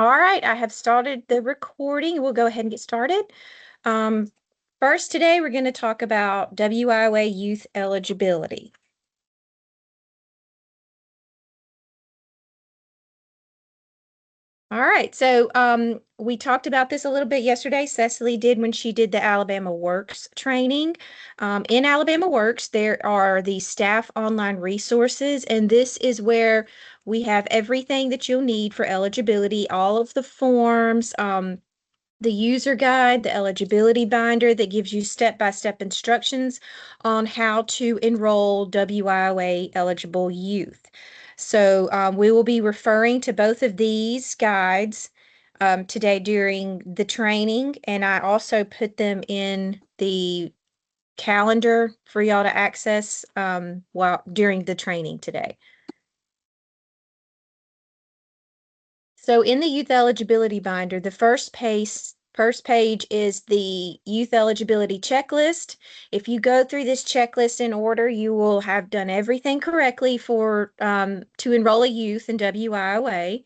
All right, I have started the recording. We'll go ahead and get started. First, today we're going to talk about WIOA youth eligibility. All right, so we talked about this a little bit yesterday. Cecily did when she did the Alabama Works training. In Alabama Works, there are the staff online resources, and this is where we have everything that you'll need for eligibility, all of the forms, the user guide, the eligibility binder that gives you step-by-step instructions on how to enroll WIOA eligible youth. So we will be referring to both of these guides today during the training, and I also put them in the calendar for y'all to access while during the training today. So in the youth eligibility binder, the first page is the youth eligibility checklist. If you go through this checklist in order, you will have done everything correctly for to enroll a youth in WIOA.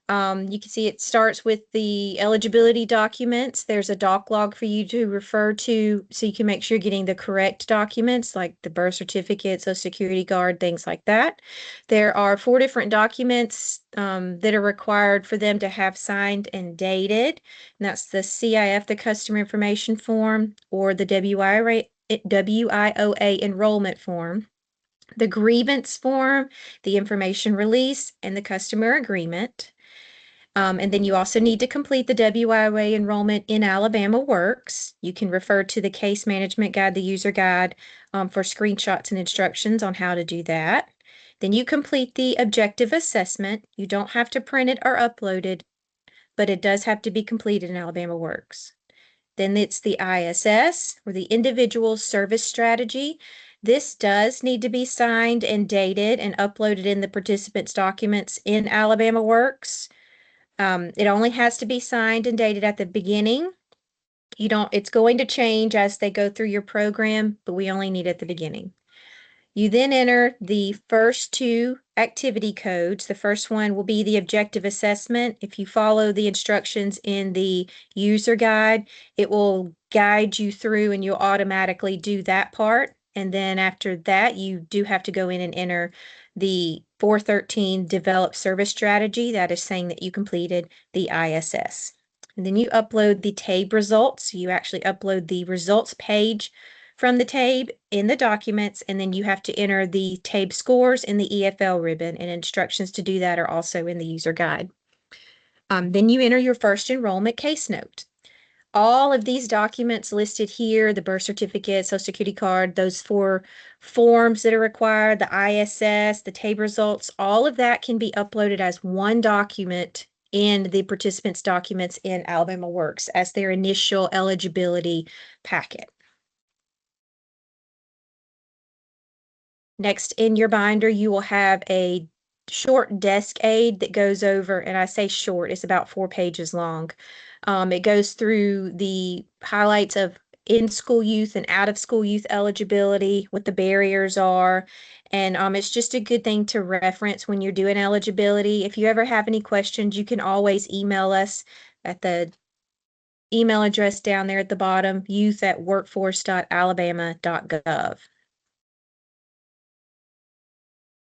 You can see it starts with the eligibility documents. There's a doc log for you to refer to so you can make sure you're getting the correct documents like the birth certificate, social security card, things like that. There are 4 different documents that are required for them to have signed and dated. And that's the CIF, the customer information form, or the WIOA enrollment form, the grievance form, the information release, and the customer agreement. And then you also need to complete the WIOA enrollment in Alabama Works. You can refer to the case management guide, the user guide, for screenshots and instructions on how to do that. Then you complete the objective assessment. You don't have to print it or upload it, but it does have to be completed in Alabama Works. Then it's the ISS, or the Individual Service Strategy. This does need to be signed and dated and uploaded in the participants' documents in Alabama Works. It only has to be signed and dated at the beginning. It's going to change as they go through your program, but we only need it at the beginning. You then enter the first 2 activity codes. The first one will be the objective assessment. If you follow the instructions in the user guide, it will guide you through and you'll automatically do that part. And then after that, you do have to go in and enter the 413 develop service strategy. That is saying that you completed the ISS. And then you upload the TABE results. You actually upload the results page from the TABE in the documents, and then you have to enter the TABE scores in the EFL ribbon, and instructions to do that are also in the user guide. Then you enter your first enrollment case note. All of these documents listed here, the birth certificate, social security card, those 4 forms that are required, the ISS, the TABE results, all of that can be uploaded as one document in the participants' documents in Alabama Works as their initial eligibility packet. Next in your binder, you will have a short desk aid that goes over, and I say short, it's about 4 pages long. It goes through the highlights of in-school youth and out-of-school youth eligibility, what the barriers are, and it's just a good thing to reference when you're doing eligibility. If you ever have any questions, you can always email us at the email address down there at the bottom, youth@workforce.alabama.gov.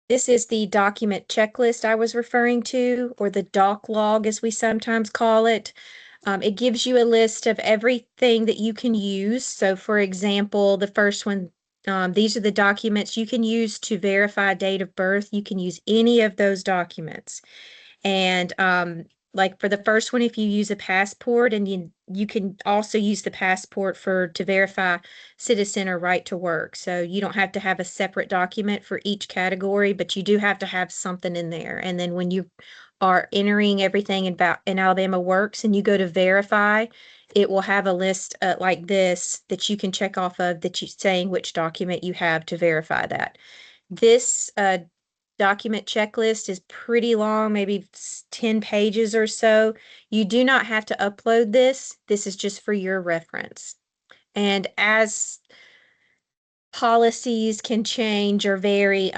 This is the document checklist I was referring to, or the doc log as we sometimes call it. It gives you a list of everything that you can use. So for example, the first one, these are the documents you can use to verify date of birth. You can use any of those documents. And like for the first one, if you use a passport, and you can also use the passport to verify citizen or right to work. So you don't have to have a separate document for each category, but you do have to have something in there. And then when you are entering everything in Alabama Works and you go to verify, it will have a list like this that you can check off of that you saying which document you have to verify that. This document checklist is pretty long, maybe 10 pages or so. You do not have to upload this. This is just for your reference. And as policies can change or vary,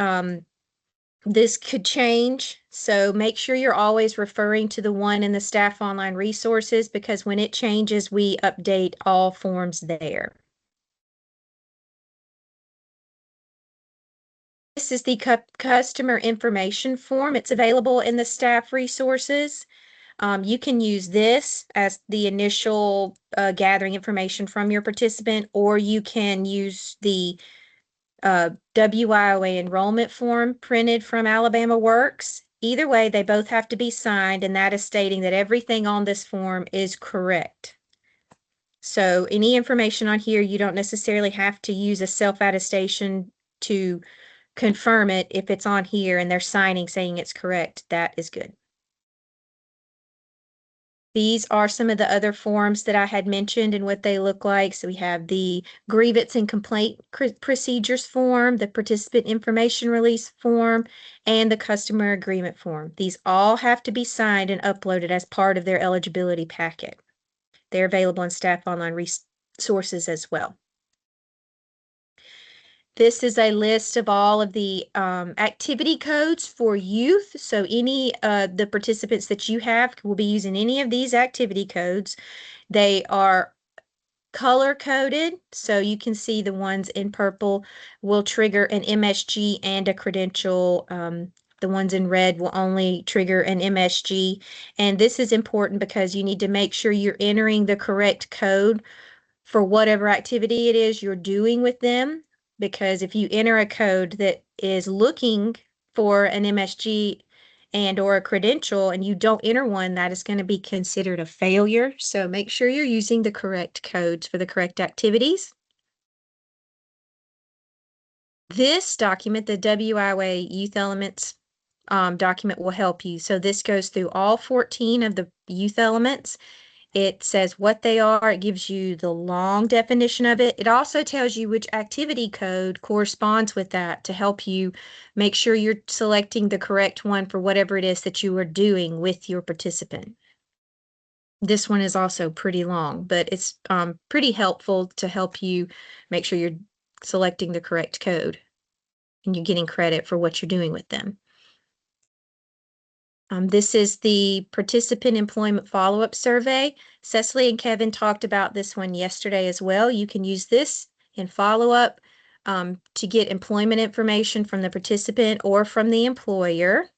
This could change, so make sure you're always referring to the one in the staff online resources because when it changes, we update all forms there. This is the customer information form. It's available in the staff resources. You can use this as the initial gathering information from your participant, or you can use the WIOA enrollment form printed from Alabama Works. Either way, they both have to be signed, and that is stating that everything on this form is correct. So any information on here, you don't necessarily have to use a self-attestation to confirm it. If it's on here and they're signing saying it's correct, that is good. These are some of the other forms that I had mentioned and what they look like. So we have the grievance and complaint procedures form, the participant information release form, and the customer agreement form. These all have to be signed and uploaded as part of their eligibility packet. They're available in staff online resources as well. This is a list of all of the activity codes for youth. So any the participants that you have will be using any of these activity codes. They are color coded, so you can see the ones in purple will trigger an MSG and a credential. The ones in red will only trigger an MSG. And this is important because you need to make sure you're entering the correct code for whatever activity it is you're doing with them, because if you enter a code that is looking for an MSG and or a credential and you don't enter one, that is going to be considered a failure. So make sure you're using the correct codes for the correct activities. This document, the WIOA Youth Elements document, will help you. So this goes through all 14 of the youth elements. It says what they are. It gives you the long definition of it. It also tells you which activity code corresponds with that to help you make sure you're selecting the correct one for whatever it is that you are doing with your participant. This one is also pretty long, but it's pretty helpful to help you make sure you're selecting the correct code and you're getting credit for what you're doing with them. This is the participant employment follow-up survey. Cecily and Kevin talked about this one yesterday as well. You can use this in follow-up to get employment information from the participant or from the employer.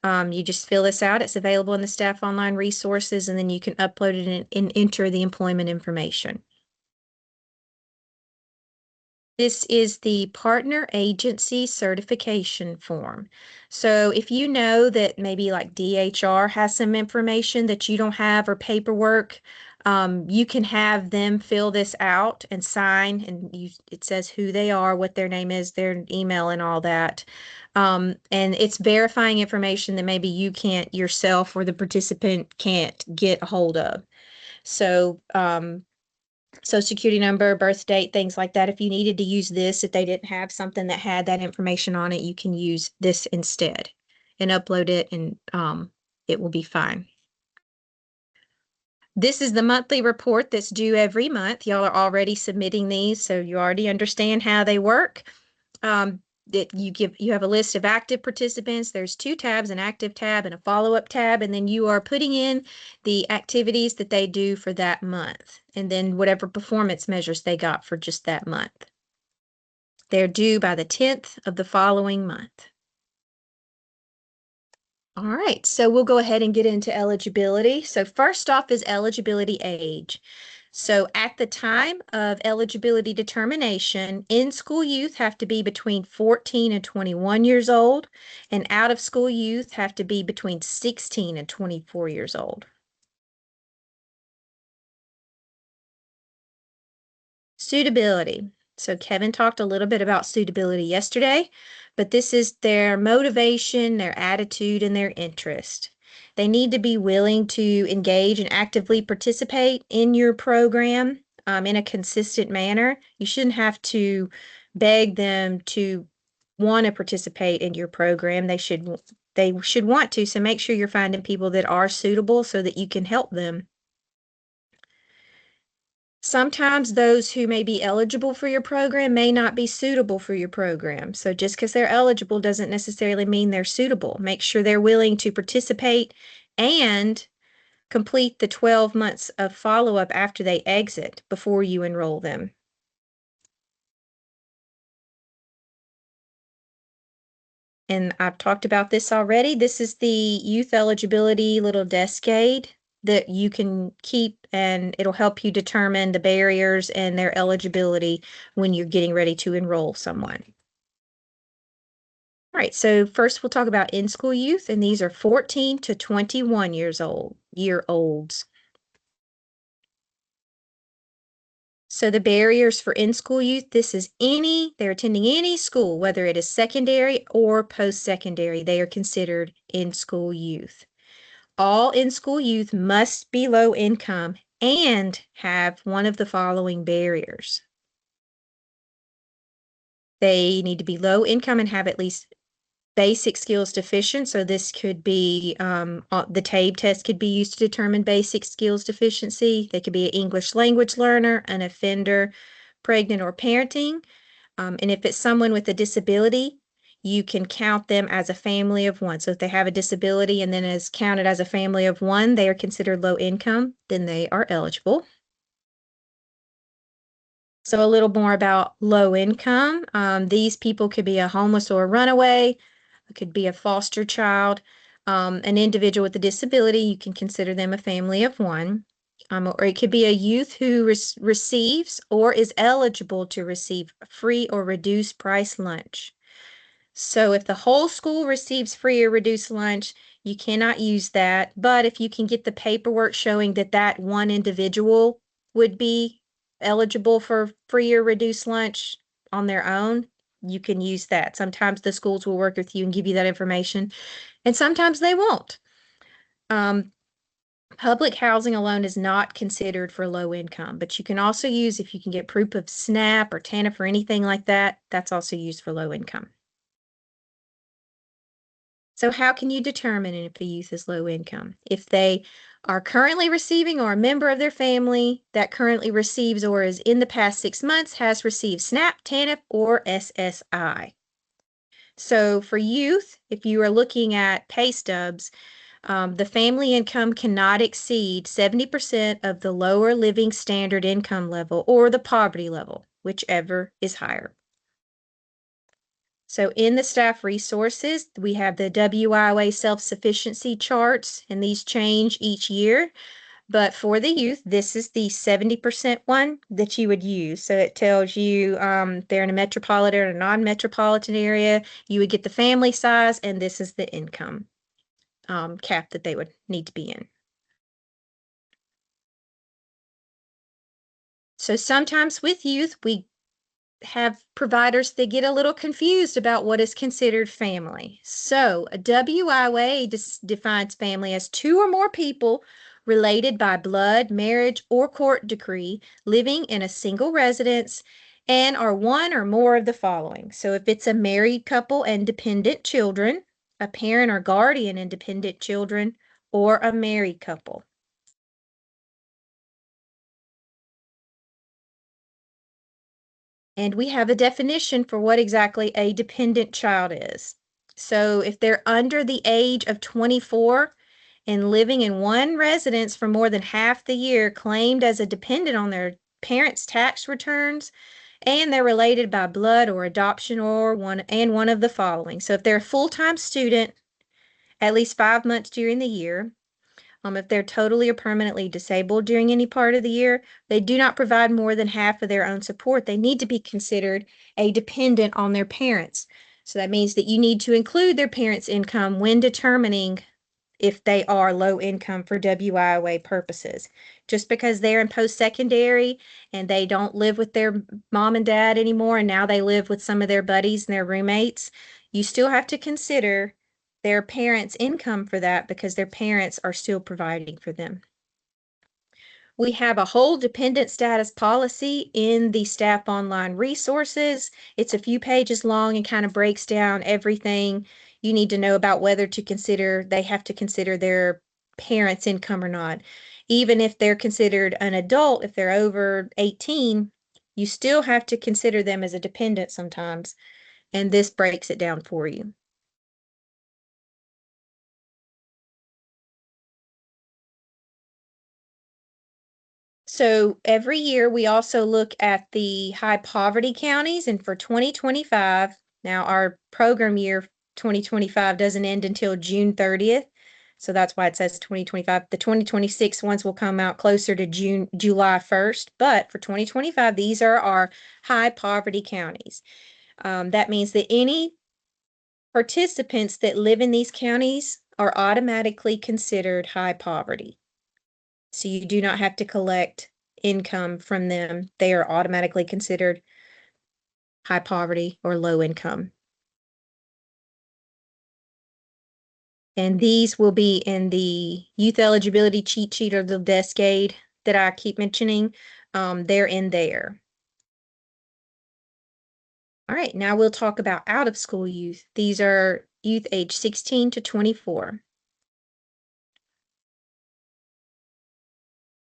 You just fill this out. It's available in the staff online resources, and then you can upload it and enter the employment information. This is the partner agency certification form. So if you know that maybe like DHR has some information that you don't have or paperwork, you can have them fill this out and sign, and it says who they are, what their name is, their email, and all that. And it's verifying information that maybe you can't yourself or the participant can't get a hold of. So Social security number, birth date, things like that. If you needed to use this, if they didn't have something that had that information on it, you can use this instead and upload it, and it will be fine. This is the monthly report that's due every month. Y'all are already submitting these, so you already understand how they work. That you have a list of active participants. There's two tabs, an active tab and a follow-up tab, and then you are putting in the activities that they do for that month, and then whatever performance measures they got for just that month. They're due by the 10th of the following month. All right, so we'll go ahead and get into eligibility. So first off is eligibility age. So at the time of eligibility determination, in-school youth have to be between 14 and 21 years old, and out-of-school youth have to be between 16 and 24 years old. Suitability. So Kevin talked a little bit about suitability yesterday, but this is their motivation, their attitude, and their interest. They need to be willing to engage and actively participate in your program in a consistent manner. You shouldn't have to beg them to want to participate in your program. They should want to, so make sure you're finding people that are suitable so that you can help them. Sometimes those who may be eligible for your program may not be suitable for your program. So just because they're eligible doesn't necessarily mean they're suitable. Make sure they're willing to participate and complete the 12 months of follow-up after they exit before you enroll them. And I've talked about this already. This is the youth eligibility little desk aid that you can keep, and it'll help you determine the barriers and their eligibility when you're getting ready to enroll someone. All right, so first we'll talk about in-school youth, and these are 14 to 21 year olds. So the barriers for in-school youth, this is they're attending any school, whether it is secondary or post-secondary, they are considered in-school youth. All in-school youth must be low income and have one of the following barriers. They need to be low income and have at least basic skills deficient. So this could be the TABE test could be used to determine basic skills deficiency. They could be an English language learner, an offender, pregnant or parenting. And if it's someone with a disability, you can count them as a family of one. So if they have a disability and then is counted as a family of one, they are considered low income, then they are eligible. So a little more about low income. These people could be a homeless or a runaway. It could be a foster child, an individual with a disability. You can consider them a family of one. Or it could be a youth who receives or is eligible to receive free or reduced price lunch. So if the whole school receives free or reduced lunch, you cannot use that. But if you can get the paperwork showing that that one individual would be eligible for free or reduced lunch on their own, you can use that. Sometimes the schools will work with you and give you that information, and sometimes they won't. Public housing alone is not considered for low income, but you can also use, if you can get proof of SNAP or TANF or anything like that, that's also used for low income. So how can you determine if a youth is low income? If they are currently receiving or a member of their family that currently receives or is in the past 6 months has received SNAP, TANF, or SSI. So for youth, if you are looking at pay stubs, the family income cannot exceed 70% of the lower living standard income level or the poverty level, whichever is higher. So in the staff resources, we have the WIOA self-sufficiency charts, and these change each year. But for the youth, this is the 70% one that you would use. So it tells you they're in a metropolitan or non-metropolitan area, you would get the family size, and this is the income cap that they would need to be in. So sometimes with youth, we have providers that get a little confused about what is considered family. So a WIOA defines family as two or more people related by blood, marriage, or court decree living in a single residence and are one or more of the following. So if it's a married couple and dependent children, a parent or guardian and dependent children, or a married couple. And we have a definition for what exactly a dependent child is. So if they're under the age of 24 and living in one residence for more than half the year, claimed as a dependent on their parents' tax returns, and they're related by blood or adoption or one of the following. So if they're a full-time student, at least 5 months during the year, if they're totally or permanently disabled during any part of the year, they do not provide more than half of their own support. They need to be considered a dependent on their parents. So that means that you need to include their parents' income when determining if they are low income for WIOA purposes. Just because they're in post-secondary and they don't live with their mom and dad anymore, and now they live with some of their buddies and their roommates, you still have to consider their parents' income for that because their parents are still providing for them. We have a whole dependent status policy in the staff online resources. It's a few pages long and kind of breaks down everything you need to know about whether to consider, they have to consider their parent's income or not. Even if they're considered an adult, if they're over 18, you still have to consider them as a dependent sometimes, and this breaks it down for you. So every year we also look at the high poverty counties, and for 2025, now our program year 2025 doesn't end until June 30th. So that's why it says 2025. The 2026 ones will come out closer to July 1st. But for 2025, these are our high poverty counties. That means that any participants that live in these counties are automatically considered high poverty. So you do not have to collect income from them. They are automatically considered high poverty or low income. And these will be in the youth eligibility cheat sheet or the desk aid that I keep mentioning. They're in there. All right, now we'll talk about out of school youth. These are youth age 16 to 24.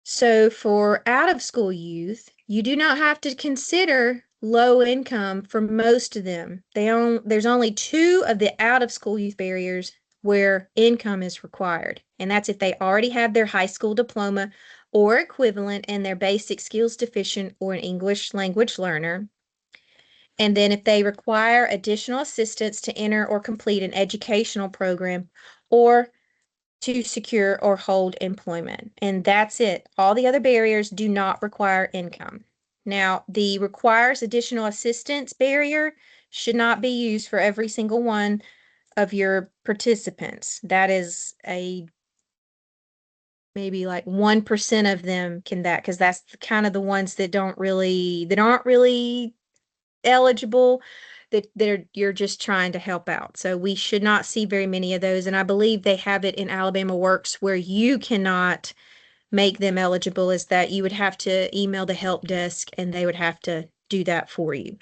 So for out of school youth, you do not have to consider low income for most of them. There's only two of the out of school youth barriers where income is required, and that's if they already have their high school diploma or equivalent and they're basic skills deficient or an English language learner. And then if they require additional assistance to enter or complete an educational program or to secure or hold employment. And that's it. All the other barriers do not require income. Now, the requires additional assistance barrier should not be used for every single one of your participants. That is a maybe like 1% of them can that, because that's kind of the ones that aren't really eligible, that you're just trying to help out. So we should not see very many of those. And I believe they have it in Alabama Works where you cannot make them eligible, is that you would have to email the help desk and they would have to do that for you.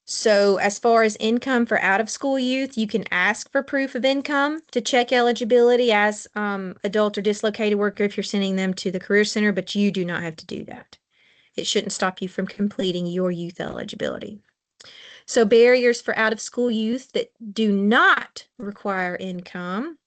So as far as income for out of school youth, you can ask for proof of income to check eligibility as adult or dislocated worker if you're sending them to the Career Center, but you do not have to do that. It shouldn't stop you from completing your youth eligibility. So barriers for out of school youth that do not require income.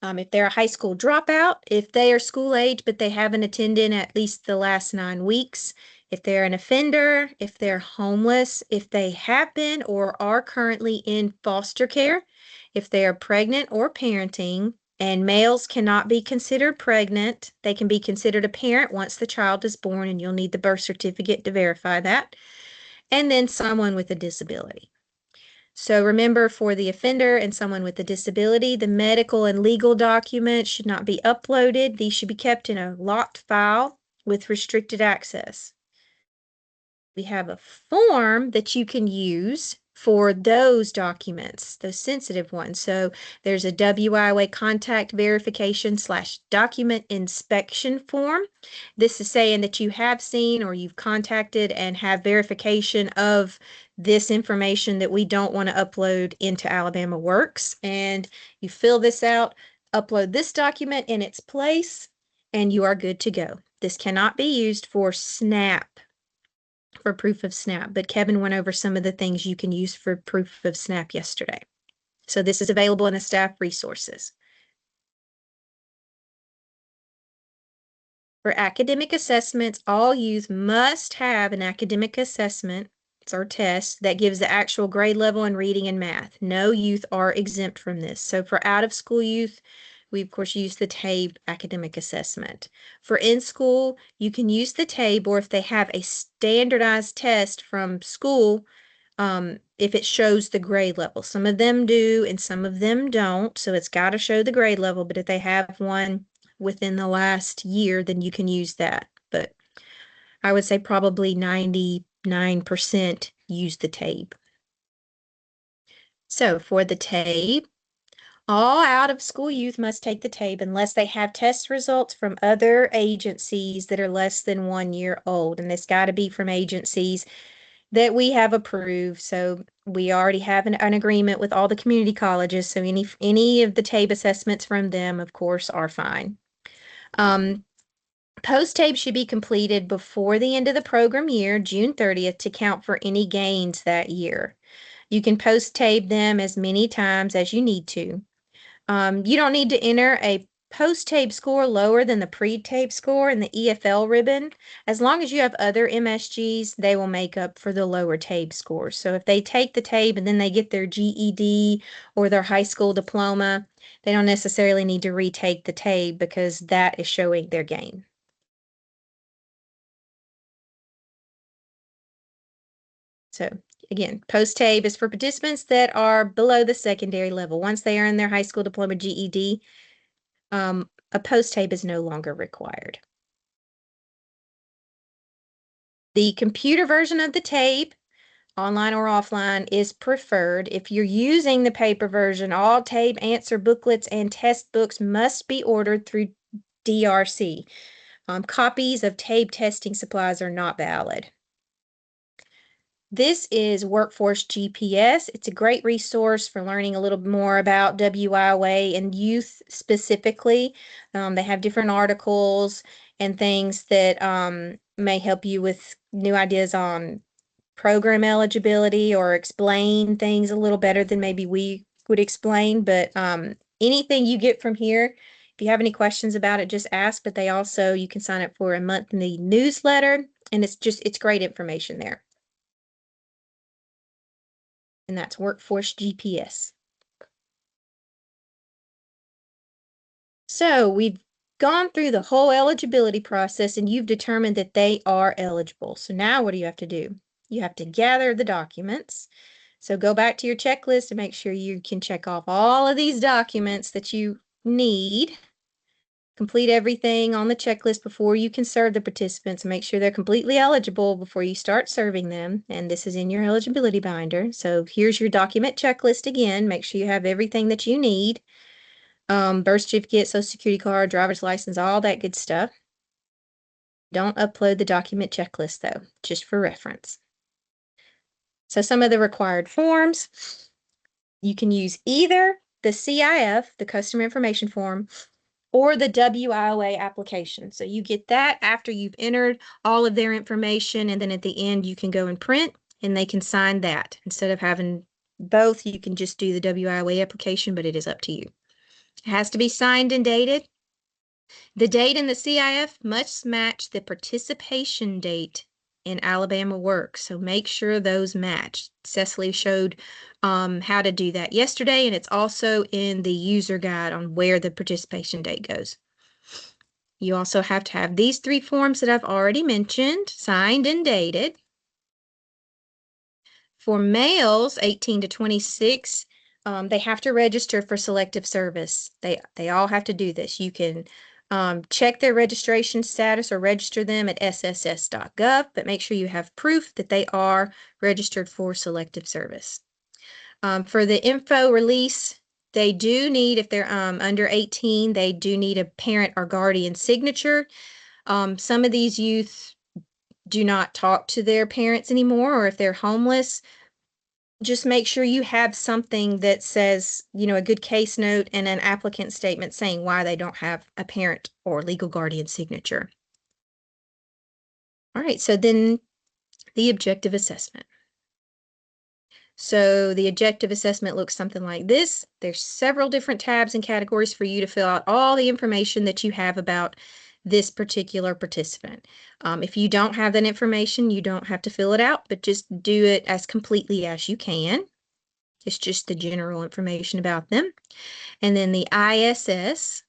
If they're a high school dropout, if they are school age, but they haven't attended at least the last 9 weeks, if they're an offender, if they're homeless, if they have been or are currently in foster care, if they are pregnant or parenting, and males cannot be considered pregnant. They can be considered a parent once the child is born, and you'll need the birth certificate to verify that. And then someone with a disability. So remember, for the offender and someone with a disability, the medical and legal documents should not be uploaded. These should be kept in a locked file with restricted access. We have a form that you can use for those documents, those sensitive ones. So there's a WIOA contact verification / document inspection form. This is saying that you have seen or you've contacted and have verification of this information that we don't want to upload into Alabama Works. And you fill this out, upload this document in its place, and you are good to go. This cannot be used for SNAP, for proof of SNAP, but Kevin went over some of the things you can use for proof of SNAP yesterday. So this is available in the staff resources. For academic assessments, all youth must have an academic assessment or test that gives the actual grade level in reading and math. No youth are exempt from this. So for out of school youth, we of course use the TABE academic assessment. For in school, you can use the TABE, or if they have a standardized test from school, if it shows the grade level. Some of them do and some of them don't, so it's got to show the grade level, but if they have one within the last year, then you can use that. But I would say probably 99% use the TABE. So for the TABE, all out of school youth must take the TABE unless they have test results from other agencies that are less than 1 year old. And it's got to be from agencies that we have approved. So we already have an agreement with all the community colleges. So any of the TABE assessments from them, of course, are fine. Post-TABE should be completed before the end of the program year, June 30th, to count for any gains that year. You can post-TABE them as many times as you need to. You don't need to enter a post-TABE score lower than the pre-TABE score in the EFL ribbon. As long as you have other MSGs, they will make up for the lower TABE scores. So if they take the TABE and then they get their GED or their high school diploma, they don't necessarily need to retake the TABE because that is showing their gain. So again, post-TABE is for participants that are below the secondary level. Once they earn their high school diploma GED, a post-TABE is no longer required. The computer version of the TABE, online or offline, is preferred. If you're using the paper version, all TABE answer booklets and test books must be ordered through DRC. Copies of TABE testing supplies are not valid. This is Workforce GPS. It's a great resource for learning a little more about WIOA and youth specifically. They have different articles and things that may help you with new ideas on program eligibility or explain things a little better than maybe we would explain. But anything you get from here, if you have any questions about it, just ask. But they also, you can sign up for a monthly newsletter, and it's great information there. And that's Workforce GPS. So we've gone through the whole eligibility process and you've determined that they are eligible. So now what do you have to do? You have to gather the documents. So go back to your checklist and make sure you can check off all of these documents that you need. Complete everything on the checklist before you can serve the participants. Make sure they're completely eligible before you start serving them. And this is in your eligibility binder. So here's your document checklist again. Make sure you have everything that you need. Birth certificate, social security card, driver's license, all that good stuff. Don't upload the document checklist though, just for reference. So some of the required forms, you can use either the CIF, the customer information form, or the WIOA application. So you get that after you've entered all of their information, and then at the end you can go and print and they can sign that. Instead of having both, you can just do the WIOA application, but it is up to you. It has to be signed and dated. The date in the CIF must match the participation date in Alabama Works, so make sure those match. Cecily showed how to do that yesterday, and it's also in the user guide on where the participation date goes. You also have to have these 3 forms that I've already mentioned, signed and dated. For males 18 to 26, they have to register for selective service. They all have to do this. You can check their registration status or register them at sss.gov, but make sure you have proof that they are registered for selective service. For the info release, they do need, if they're under 18, they do need a parent or guardian signature. Some of these youth do not talk to their parents anymore, or if they're homeless, just make sure you have something that says, a good case note and an applicant statement saying why they don't have a parent or legal guardian signature. All right, so then the objective assessment. So the objective assessment looks something like this. There's several different tabs and categories for you to fill out all the information that you have about this particular participant. If you don't have that information, you don't have to fill it out, but just do it as completely as you can. It's just the general information about them. And then the ISS.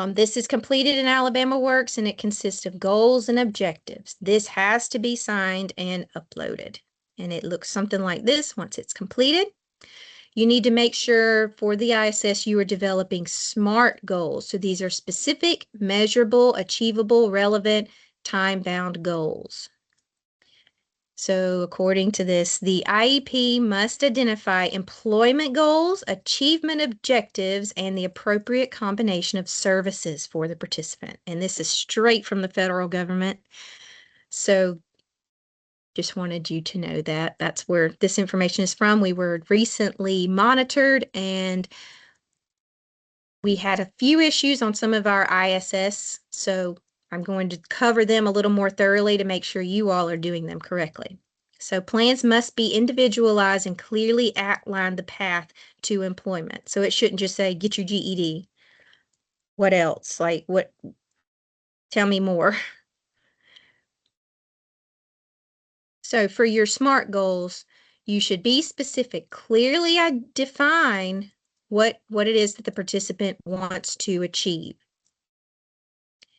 This is completed in Alabama Works and it consists of goals and objectives. This has to be signed and uploaded. And it looks something like this once it's completed. You need to make sure for the ISS you are developing SMART goals. So these are specific, measurable, achievable, relevant, time-bound goals. So according to this, the IEP must identify employment goals, achievement objectives, and the appropriate combination of services for the participant. And this is straight from the federal government. So Just wanted you to know that. That's where this information is from. We were recently monitored and we had a few issues on some of our ISS, so I'm going to cover them a little more thoroughly to make sure you all are doing them correctly. So plans must be individualized and clearly outline the path to employment. So it shouldn't just say, get your GED. What else? Like, what? Tell me more. So for your SMART goals, you should be specific, clearly define what it is that the participant wants to achieve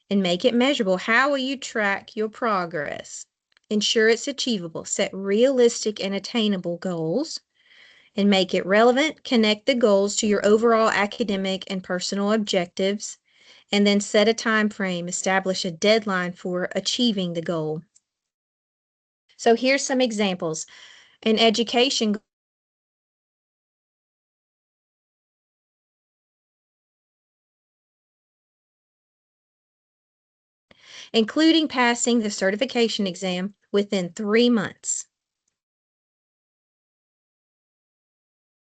and make it measurable. How will you track your progress? Ensure it's achievable. Set realistic and attainable goals and make it relevant. Connect the goals to your overall academic and personal objectives, and then set a time frame. Establish a deadline for achieving the goal. So here's some examples. In education, including passing the certification exam within 3 months.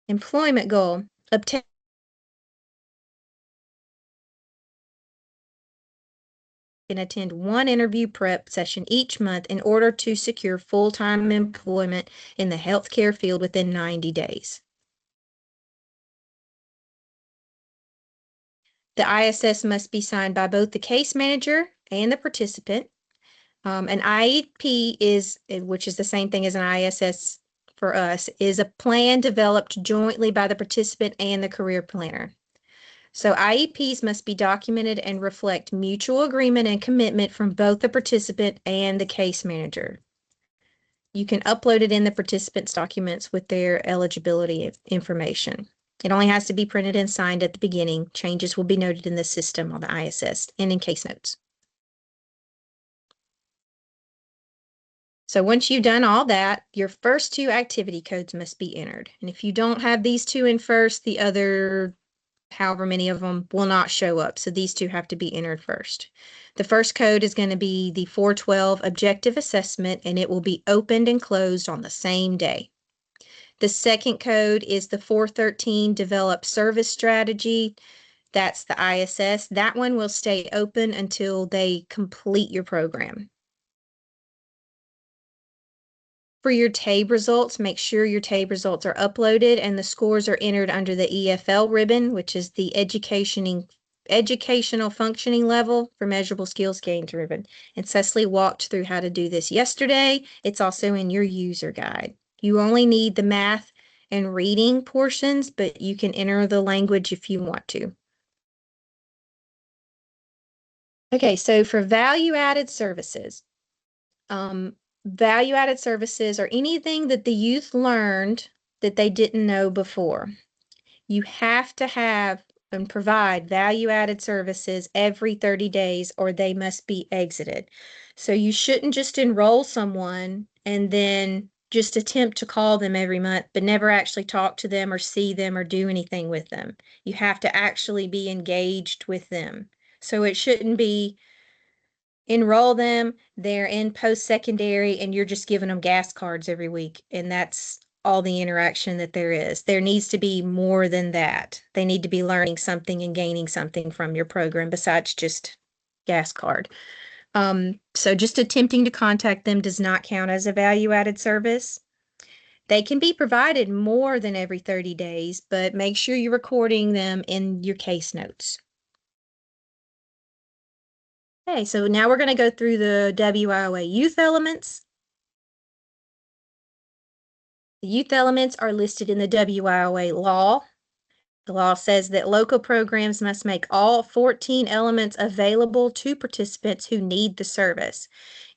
Employment goal, obtain and attend one interview prep session each month in order to secure full-time employment in the healthcare field within 90 days. The ISS must be signed by both the case manager and the participant. An IEP which is the same thing as an ISS for us, is a plan developed jointly by the participant and the career planner. So IEPs must be documented and reflect mutual agreement and commitment from both the participant and the case manager. You can upload it in the participant's documents with their eligibility information. It only has to be printed and signed at the beginning. Changes will be noted in the system on the ISS and in case notes. So once you've done all that, your first 2 activity codes must be entered. And if you don't have these 2 in first, the other however many of them will not show up. So these 2 have to be entered first. The first code is going to be the 412 objective assessment, and it will be opened and closed on the same day. The second code is the 413 develop service strategy. That's the ISS. That one will stay open until they complete your program. For your TABE results, make sure your TABE results are uploaded and the scores are entered under the EFL ribbon, which is the educational functioning level for measurable skills gained ribbon. And Cecily walked through how to do this yesterday. It's also in your user guide. You only need the math and reading portions, but you can enter the language if you want to. Okay, so for value-added services, value-added services are anything that the youth learned that they didn't know before. You have to have and provide value-added services every 30 days or they must be exited. So you shouldn't just enroll someone and then just attempt to call them every month, but never actually talk to them or see them or do anything with them. You have to actually be engaged with them. So it shouldn't be enroll them, they're in post-secondary, and you're just giving them gas cards every week. And that's all the interaction that there is. There needs to be more than that. They need to be learning something and gaining something from your program besides just gas card. So just attempting to contact them does not count as a value-added service. They can be provided more than every 30 days, but make sure you're recording them in your case notes. Okay, so now we're going to go through the WIOA youth elements. The youth elements are listed in the WIOA law. The law says that local programs must make all 14 elements available to participants who need the service.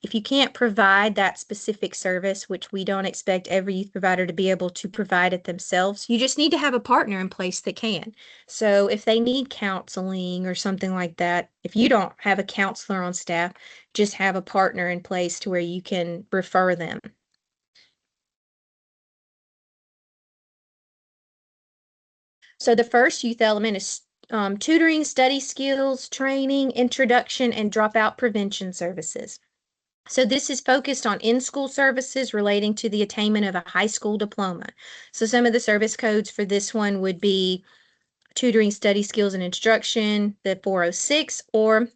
If you can't provide that specific service, which we don't expect every youth provider to be able to provide it themselves, you just need to have a partner in place that can. So if they need counseling or something like that, if you don't have a counselor on staff, just have a partner in place to where you can refer them. So the first youth element is tutoring, study skills, training, introduction, and dropout prevention services. So this is focused on in-school services relating to the attainment of a high school diploma. So some of the service codes for this one would be tutoring, study skills, and instruction, the 406, or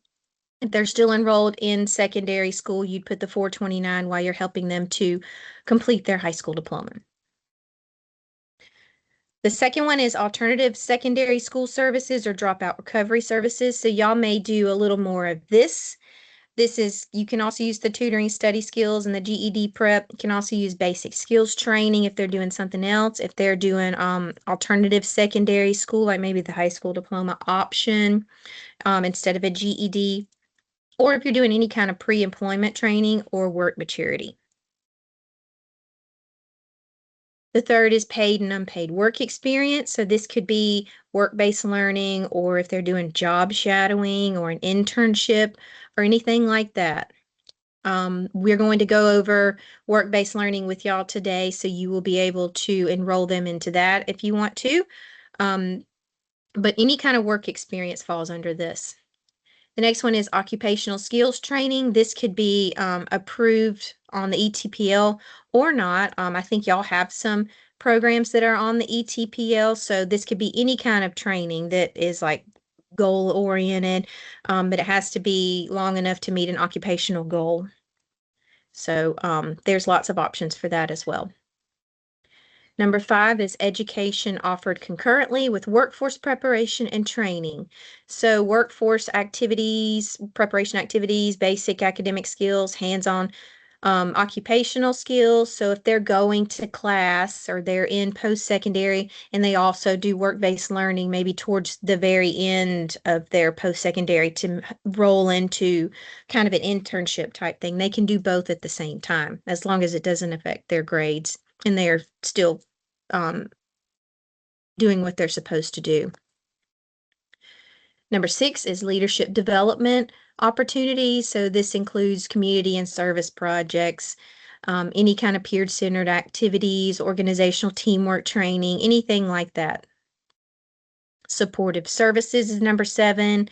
if they're still enrolled in secondary school, you'd put the 429 while you're helping them to complete their high school diploma. The second one is alternative secondary school services or dropout recovery services. So y'all may do a little more of this. You can also use the tutoring study skills and the GED prep. You can also use basic skills training if they're doing something else. If they're doing alternative secondary school, like maybe the high school diploma option instead of a GED, or if you're doing any kind of pre-employment training or work maturity. The third is paid and unpaid work experience. So this could be work-based learning, or if they're doing job shadowing or an internship or anything like that. We're going to go over work-based learning with y'all today, so you will be able to enroll them into that if you want to. But any kind of work experience falls under this. The next one is occupational skills training. This could be approved on the ETPL or not. I think y'all have some programs that are on the ETPL, so this could be any kind of training that is like goal-oriented, but it has to be long enough to meet an occupational goal. So there's lots of options for that as well. Number 5 is education offered concurrently with workforce preparation and training. So workforce activities, preparation activities, basic academic skills, hands-on occupational skills. So if they're going to class or they're in post-secondary and they also do work-based learning, maybe towards the very end of their post-secondary to roll into kind of an internship type thing, they can do both at the same time, as long as it doesn't affect their grades and they're still doing what they're supposed to do. Number 6 is leadership development opportunities. So this includes community and service projects, any kind of peer-centered activities, organizational teamwork training, anything like that. Supportive services is number 7.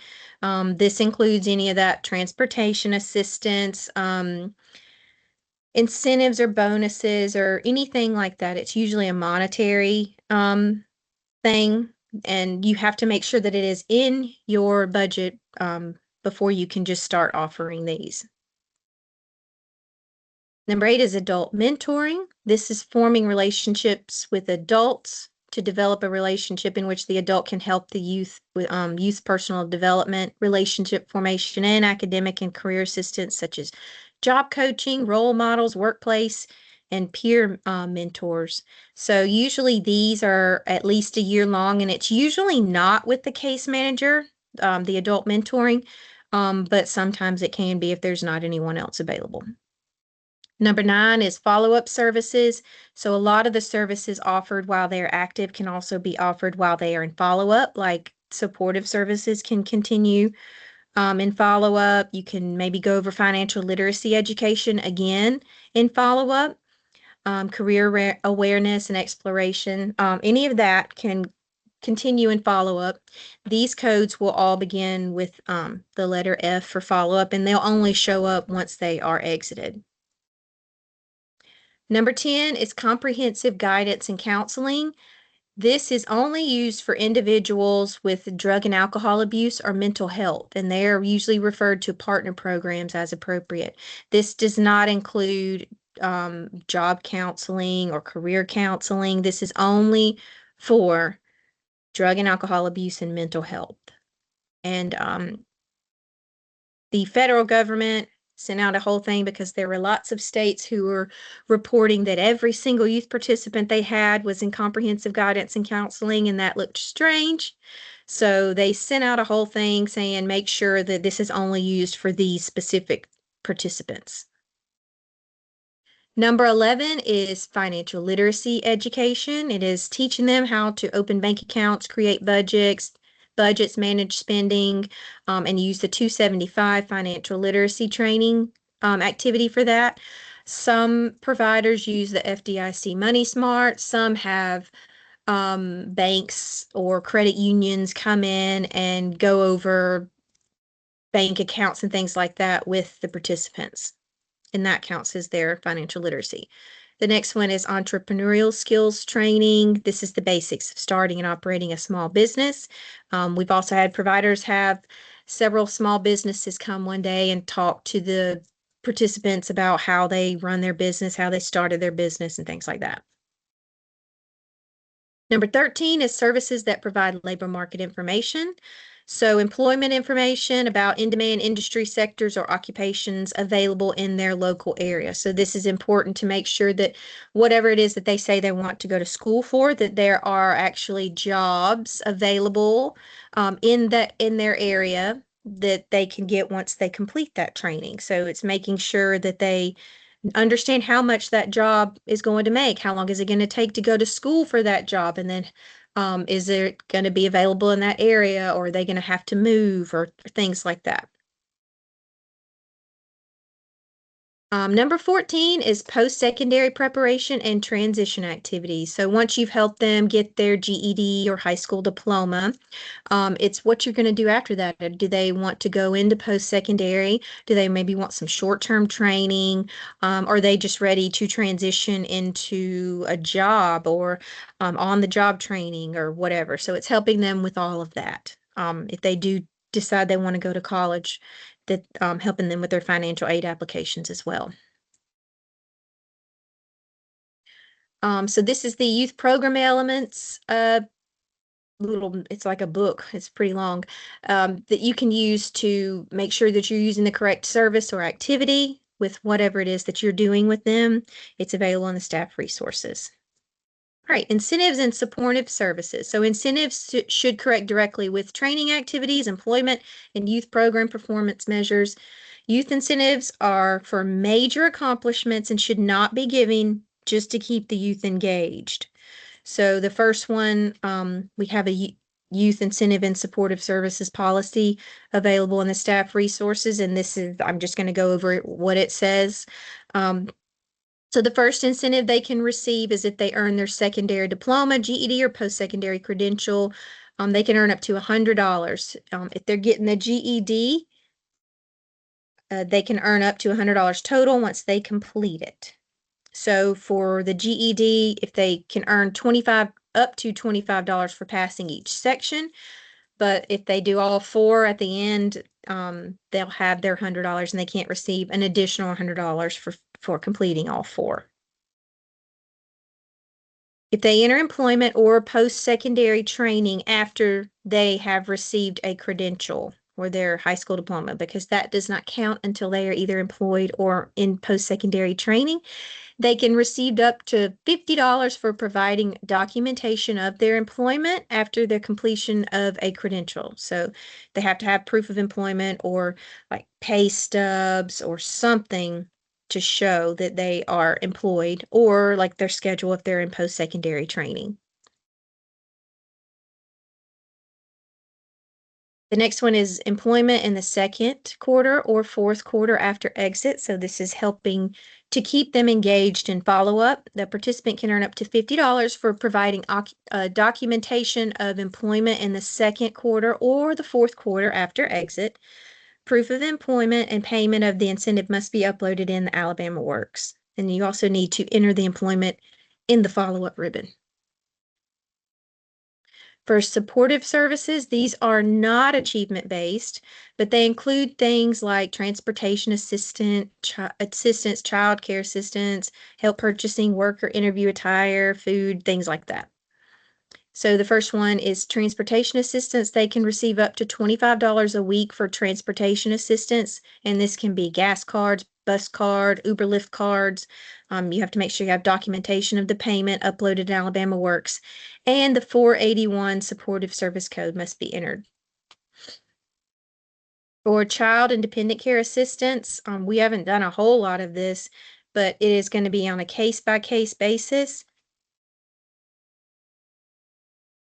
This includes any of that transportation assistance, incentives or bonuses or anything like that. It's usually a monetary thing, and you have to make sure that it is in your budget before you can just start offering these. Number 8 is adult mentoring. This is forming relationships with adults to develop a relationship in which the adult can help the youth with youth personal development, relationship formation, and academic and career assistance, such as job coaching, role models, workplace, and peer mentors. So usually these are at least a year long, and it's usually not with the case manager, the adult mentoring, but sometimes it can be if there's not anyone else available. Number 9 is follow-up services. So a lot of the services offered while they're active can also be offered while they are in follow-up, like supportive services can continue in follow-up. You can maybe go over financial literacy education again in follow-up, career awareness and exploration. Any of that can continue in follow-up. These codes will all begin with the letter F for follow-up, and they'll only show up once they are exited. Number 10 is comprehensive guidance and counseling. This is only used for individuals with drug and alcohol abuse or mental health, and they are usually referred to partner programs as appropriate. This does not include job counseling or career counseling. This is only for drug and alcohol abuse and mental health. And the federal government sent out a whole thing because there were lots of states who were reporting that every single youth participant they had was in comprehensive guidance and counseling, and that looked strange. So they sent out a whole thing saying, make sure that this is only used for these specific participants. Number 11 is financial literacy education. It is teaching them how to open bank accounts, create budgets, manage spending, and use the 275 financial literacy training activity for that. Some providers use the FDIC Money Smart. Some have banks or credit unions come in and go over bank accounts and things like that with the participants. and that counts as their financial literacy. The next one is entrepreneurial skills training. This is the basics of starting and operating a small business. We've also had providers have several small businesses come one day and talk to the participants about how they run their business, how they started their business, and things like that. Number 13 is services that provide labor market information. So employment information about in-demand industry sectors or occupations available in their local area. So this is important to make sure that whatever it is that they say they want to go to school for, that there are actually jobs available in their area that they can get once they complete that training. So it's making sure that they understand how much that job is going to make. How long is it going to take to go to school for that job? And then is it going to be available in that area, or are they going to have to move, or things like that? Number 14 is post-secondary preparation and transition activities. So once you've helped them get their GED or high school diploma, it's what you're going to do after that. Do they want to go into post-secondary? Do they maybe want some short-term training? Are they just ready to transition into a job, or on-the-job training, or whatever? So it's helping them with all of that. If they do decide they want to go to college, that helping them with their financial aid applications as well. So this is the youth program elements it's like a book, it's pretty long, that you can use to make sure that you're using the correct service or activity with whatever it is that you're doing with them. It's available in the staff resources. All right, incentives and supportive services. So incentives should correct directly with training activities, employment, and youth program performance measures. Youth incentives are for major accomplishments and should not be given just to keep the youth engaged. So the first one, we have a youth incentive and supportive services policy available in the staff resources, and this is, I'm just going to go over what it says. So the first incentive they can receive is if they earn their secondary diploma, GED, or post-secondary credential. They can earn up to $100. If they're getting the GED, they can earn up to $100 total once they complete it. So for the GED, if they can earn up to $25 for passing each section, but if they do all four at the end, they'll have their $100 and they can't receive an additional $100 for completing all four. If they enter employment or post-secondary training after they have received a credential or their high school diploma, because that does not count until they are either employed or in post-secondary training, they can receive up to $50 for providing documentation of their employment after the completion of a credential. So they have to have proof of employment, or like pay stubs or something to show that they are employed, or like their schedule if they're in post-secondary training. The next one is employment in the second quarter or fourth quarter after exit. So this is helping to keep them engaged and follow up. The participant can earn up to $50 for providing documentation of employment in the second quarter or the fourth quarter after exit. Proof of employment and payment of the incentive must be uploaded in the Alabama Works. And you also need to enter the employment in the follow-up ribbon. For supportive services, these are not achievement-based, but they include things like transportation assistance, child care assistance, help purchasing work or interview attire, food, things like that. So the first one is transportation assistance. They can receive up to $25 a week for transportation assistance, and this can be gas cards, bus card, Uber Lyft cards. You have to make sure you have documentation of the payment uploaded in Alabama Works, and the 481 supportive service code must be entered. For child and dependent care assistance, we haven't done a whole lot of this, but it is going to be on a case-by-case basis.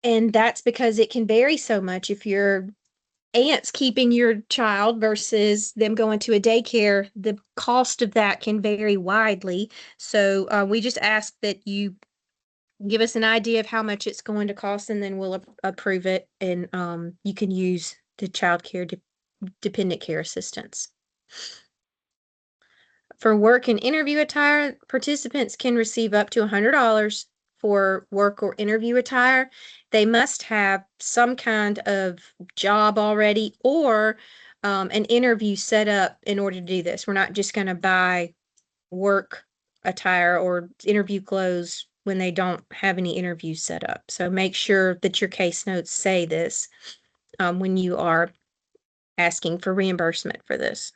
And that's because it can vary so much. If your aunt's keeping your child versus them going to a daycare, the cost of that can vary widely. So we just ask that you give us an idea of how much it's going to cost, and then we'll approve it, and you can use the child care dependent care assistance. For work and interview attire, participants can receive up to $100 for work or interview attire. They must have some kind of job already or an interview set up in order to do this. We're not just going to buy work attire or interview clothes when they don't have any interviews set up. So make sure that your case notes say this when you are asking for reimbursement for this.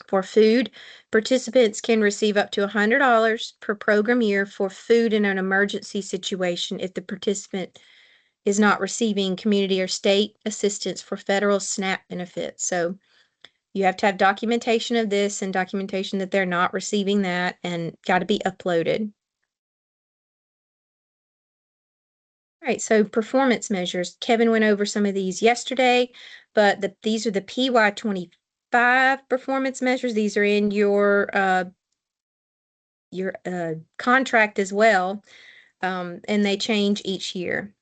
For food, participants can receive up to $100 per program year for food in an emergency situation if the participant is not receiving community or state assistance for federal SNAP benefits. So you have to have documentation of this and documentation that they're not receiving that and got to be uploaded. All right, so performance measures. Kevin went over some of these yesterday, but these are the PY25 performance measures. These are in your contract as well, and they change each year.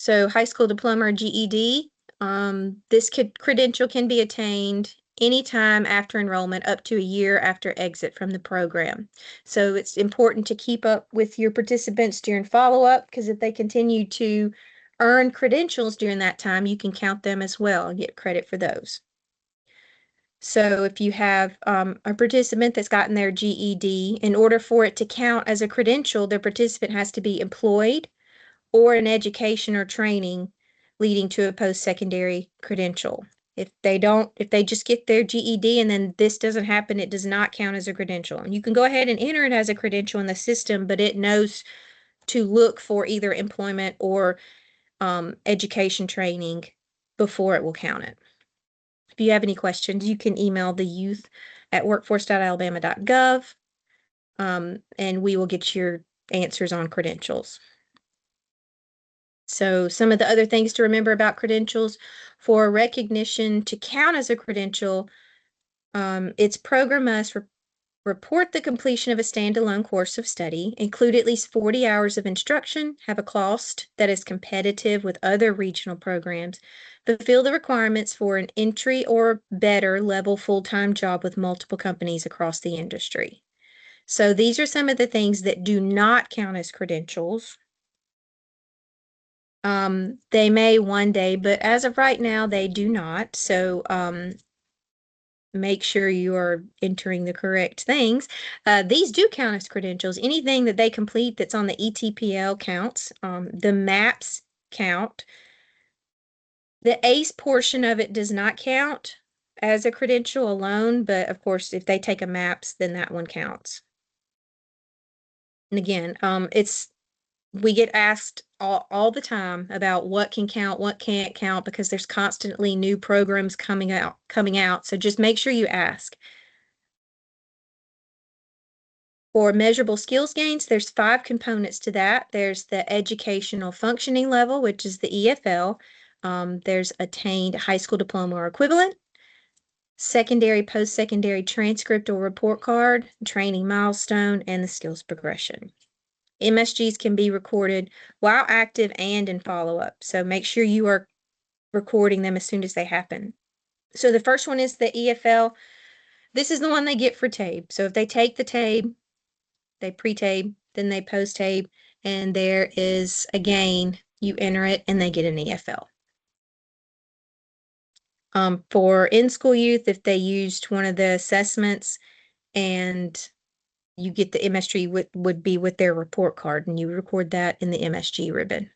So high school diploma or GED, this credential can be attained anytime after enrollment up to a year after exit from the program. So it's important to keep up with your participants during follow-up because if they continue to earn credentials during that time, you can count them as well and get credit for those. So if you have a participant that's gotten their GED, in order for it to count as a credential, the participant has to be employed or an education or training leading to a post-secondary credential. If they just get their GED and then this doesn't happen, it does not count as a credential. And you can go ahead and enter it as a credential in the system, but it knows to look for either employment or education training before it will count it. If you have any questions, you can email the youth@workforce.alabama.gov, and we will get your answers on credentials. So some of the other things to remember about credentials, for recognition to count as a credential, its program must report the completion of a standalone course of study, include at least 40 hours of instruction, have a cost that is competitive with other regional programs, fulfill the requirements for an entry or better level full-time job with multiple companies across the industry. So these are some of the things that do not count as credentials. They may one day, but as of right now, they do not. So make sure you are entering the correct things. These do count as credentials. Anything that they complete that's on the ETPL counts. The MAPS count. The ACE portion of it does not count as a credential alone, but of course, if they take a MAPS, then that one counts. And again, we get asked all the time about what can count, what can't count, because there's constantly new programs coming out. So just make sure you ask. For measurable skills gains, there's 5 components to that. There's the educational functioning level, which is the EFL. There's attained high school diploma or equivalent, secondary, post-secondary transcript or report card, training milestone, and the skills progression. MSGs can be recorded while active and in follow-up. So make sure you are recording them as soon as they happen. So the first one is the EFL. This is the one they get for TABE. So if they take the TABE, they pre-TABE, then they post-TABE, and there is a gain. You enter it, and they get an EFL. For in-school youth, if they used one of the assessments and you get the MSG would be with their report card, and you record that in the MSG ribbon.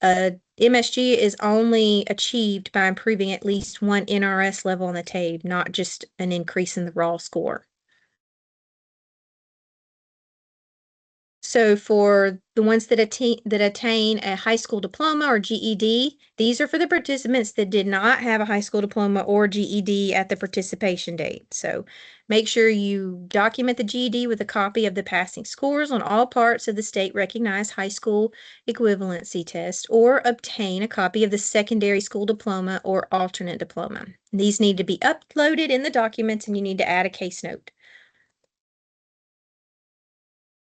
MSG is only achieved by improving at least 1 NRS level on the TABE, not just an increase in the raw score. So for the ones that attain a high school diploma or GED, these are for the participants that did not have a high school diploma or GED at the participation date. So make sure you document the GED with a copy of the passing scores on all parts of the state-recognized high school equivalency test, or obtain a copy of the secondary school diploma or alternate diploma. These need to be uploaded in the documents, and you need to add a case note.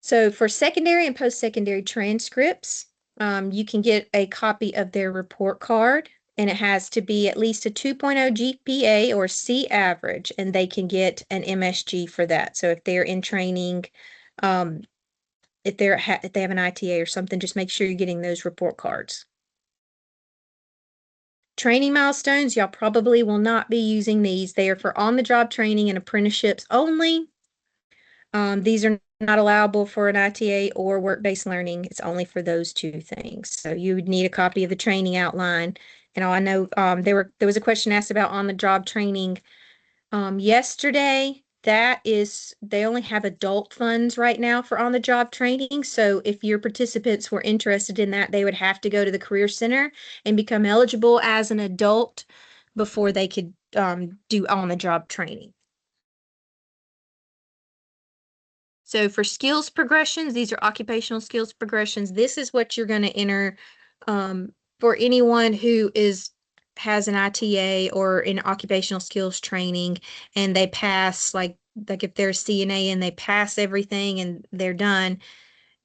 So for secondary and post-secondary transcripts, You can get a copy of their report card, and it has to be at least a 2.0 GPA or C average, and they can get an MSG for that. So if they're in training, um, if they have an ITA or something, just make sure you're getting those report cards. Training milestones, y'all probably will not be using these. They are for on-the-job training and apprenticeships only. These are not allowable for an ITA or work-based learning. It's only for those two things. So you would need a copy of the training outline. And I know there was a question asked about on-the-job training yesterday. They only have adult funds right now for on-the-job training. So if your participants were interested in that, they would have to go to the Career Center and become eligible as an adult before they could do on-the-job training. So for skills progressions, these are occupational skills progressions. This is what you're going to enter for anyone who has an ITA or in occupational skills training, and they pass like if they're a CNA and they pass everything and they're done,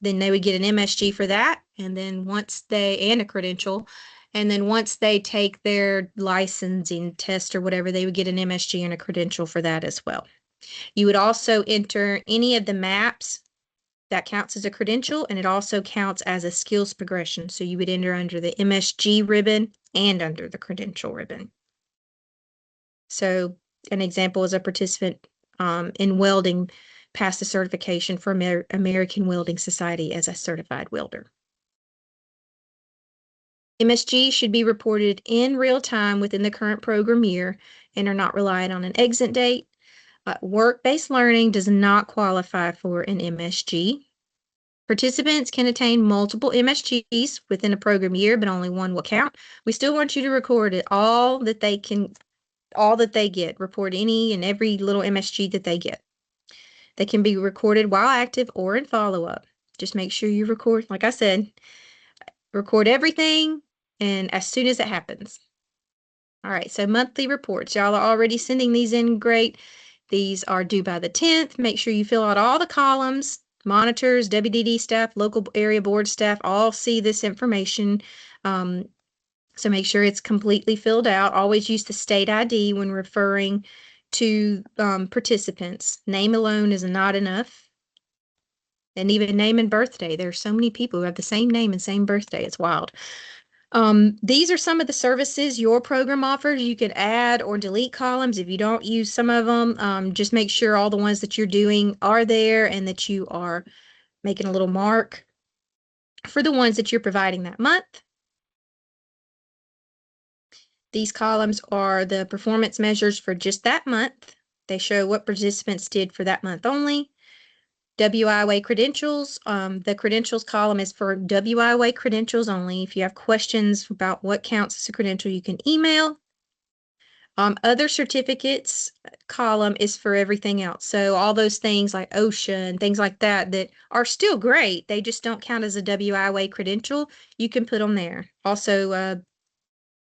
then they would get an MSG for that, and then and a credential. And then once they take their licensing test or whatever, they would get an MSG and a credential for that as well. You would also enter any of the maps that counts as a credential, and it also counts as a skills progression. So you would enter under the MSG ribbon and under the credential ribbon. So an example is a participant in welding passed a certification for American Welding Society as a certified welder. MSG should be reported in real time within the current program year and are not reliant on an exit date. Work-based learning does not qualify for an MSG. Participants can attain multiple MSGs within a program year, but only one will count. We still want you to record all that they get. Report any and every little MSG that they get. They can be recorded while active or in follow-up. Just make sure you record, like I said, record everything and as soon as it happens. All right, so monthly reports. Y'all are already sending these in. Great. These are due by the 10th. Make sure you fill out all the columns. Monitors, WDD staff, local area board staff all see this information. So make sure it's completely filled out. Always use the state ID when referring to participants. Name alone is not enough. And even name and birthday. There are so many people who have the same name and same birthday. It's wild. These are some of the services your program offers. You can add or delete columns if you don't use some of them. Just make sure all the ones that you're doing are there and that you are making a little mark for the ones that you're providing that month. These columns are the performance measures for just that month. They show what participants did for that month only. WIOA credentials. The credentials column is for WIOA credentials only. If you have questions about what counts as a credential, you can email. Other certificates column is for everything else. So all those things like OSHA and things like that that are still great, they just don't count as a WIOA credential. You can put them there. Also,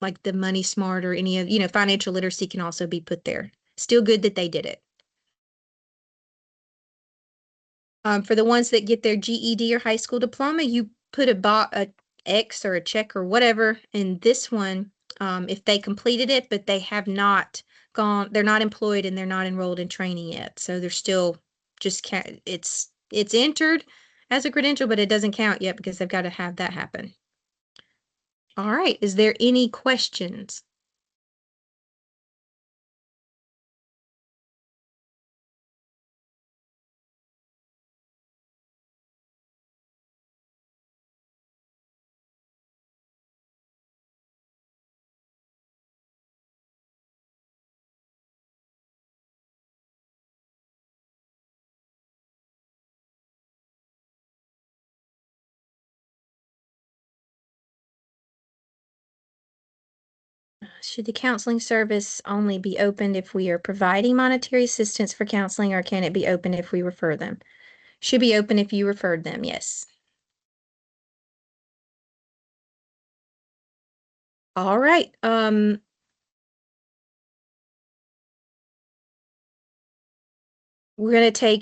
like the Money Smart or any of, financial literacy can also be put there. Still good that they did it. For the ones that get their GED or high school diploma, you put a X or a check or whatever in this one if they completed it, but they have not they're not employed and they're not enrolled in training yet. So they're still it's entered as a credential, but it doesn't count yet because they've got to have that happen. All right, is there any questions? Should the counseling service only be opened if we are providing monetary assistance for counseling, or can it be open if we refer them? Should be open if you referred them, yes. All right. We're going to take